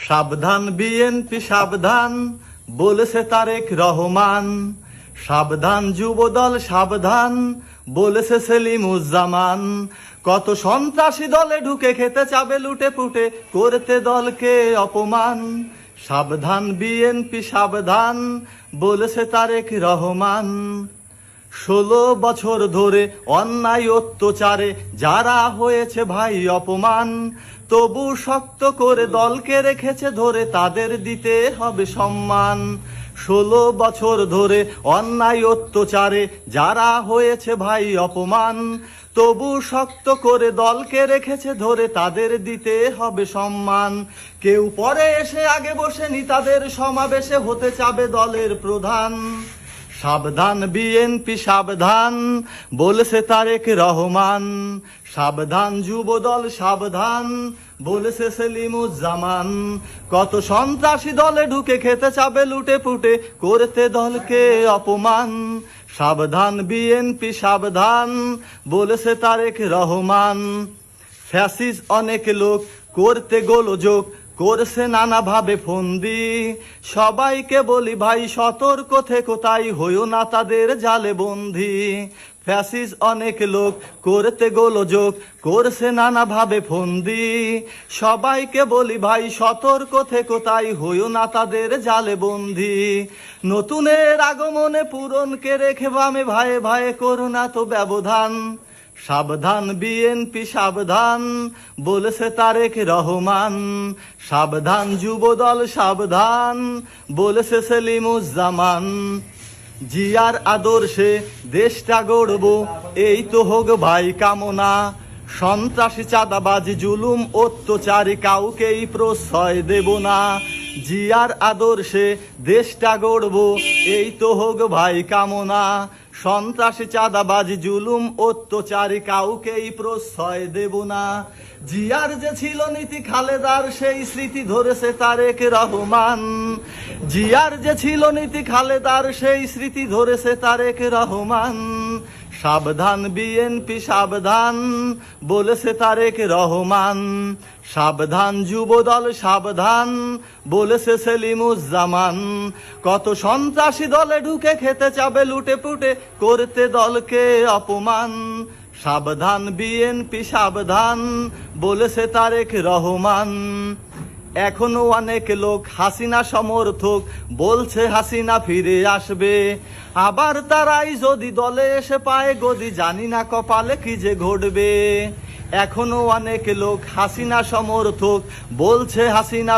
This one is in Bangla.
সাবধান বিএনপি সাবধান, বলেছে তারেক রহমান। সাবধান যুবদল সাবধান, বলেছে সেলিমুজ্জামান। কত সন্ত্রাসী দলে ঢুকে খেতে চাবে লুটে পুটে, করতে দলকে অপমান। সাবধান বিএনপি সাবধান, বলেছে তারেক রহমান। 16 বছর ধরে অন্যায় অত্যাচারে যারা হয়েছে ভাই অপমান, তবু শক্ত করে দলকে রেখেছে ধরে, তাদের দিতে হবে সম্মান। 16 বছর ধরে অন্যায় অত্যাচারে যারা হয়েছে ভাই অপমান, তবু শক্ত করে দলকে রেখেছে ধরে, তাদের দিতে হবে সম্মান। কেউ পরে এসে আগে বসেনি তাদের সমাবেশে হতে চাবে দলের প্রধান। সাবধান বিএনপি সাবধান, বলেছে তারেক রহমান। সাবধান যুবদল সাবধান, বলেছে সেলিমুজ্জামান। কত সন্ত্রাসী দলে ঢুকে খেতে চাবে লুটে পুটে, করতে দলকে অপমান। সাবধান বিএনপি সাবধান, বলেছে তারেক রহমান। ফ্যাসিস্ট অনেক লোক করতে গোলযোগ, করছে নানাভাবে ফন্দি। সবাইকে বলি ভাই সতর্ক থেকো, তাই হইও না তাদের জালে বন্দি। ফ্যাসিস্ট অনেক লোক করতে গোলযোগ, করছে নানাভাবে ফন্দি। সবাইকে বলি ভাই সতর্ক থেকো, তাই হইও না তাদের জালে বন্দি। নতুনের আগমনে পূরণকে রেখে বামে ভাইয়ে ভাইয়ে করো না তো ব্যবধান। সাবধান বিএনপি সাবধান, বলেছে তারেক রহমান। সাবধান যুবদল সাবধান, বলেছে সেলিমুজ্জামান। জিয়ার আদর্শে দেশটা গড়ব, এই তো হোক ভাই কামনা। সন্ত্রাসী চাঁদাবাজি জুলুম অত্যাচারী কাউকেই প্রশ্রয় দেব না। জিয়ার আদর্শে দেশটা গড়ব, এই তো হোক ভাই কামনা। সন্ত্রাসী চাঁদাবাজি জুলুম অত্যাচারী কাউকেই প্রশ্রয় দেব না। জিয়ার যে ছিল নীতি খালেদার, সেই স্মৃতি ধরেছে তারেক রহমান। জিয়ার যে ছিল নীতি খালেদার, সেই স্মৃতি ধরেছে তারেক রহমান। সাবধান বিএনপি সাবধান, বলেছে তারেক রহমান। সাবধান যুবদল সাবধান, বলেছে সেলিমুজ্জামান। কত সন্ত্রাসী দলে ঢুকে খেতে চাবে লুটে পুটে, করতে দলকে অপমান। সাবধান বিএনপি সাবধান, বলেছে তারেক রহমান। এখনো অনেক লোক হাসিনা সমর্থক, বলছে হাসিনা ফিরে আসবে। আবার তারাই যদি দলে এসে পায় গদি, জানি না কপালে কি যে ঘটবে। এখনো অনেক লোক হাসিনা সমর্থক, বলছে হাসিনা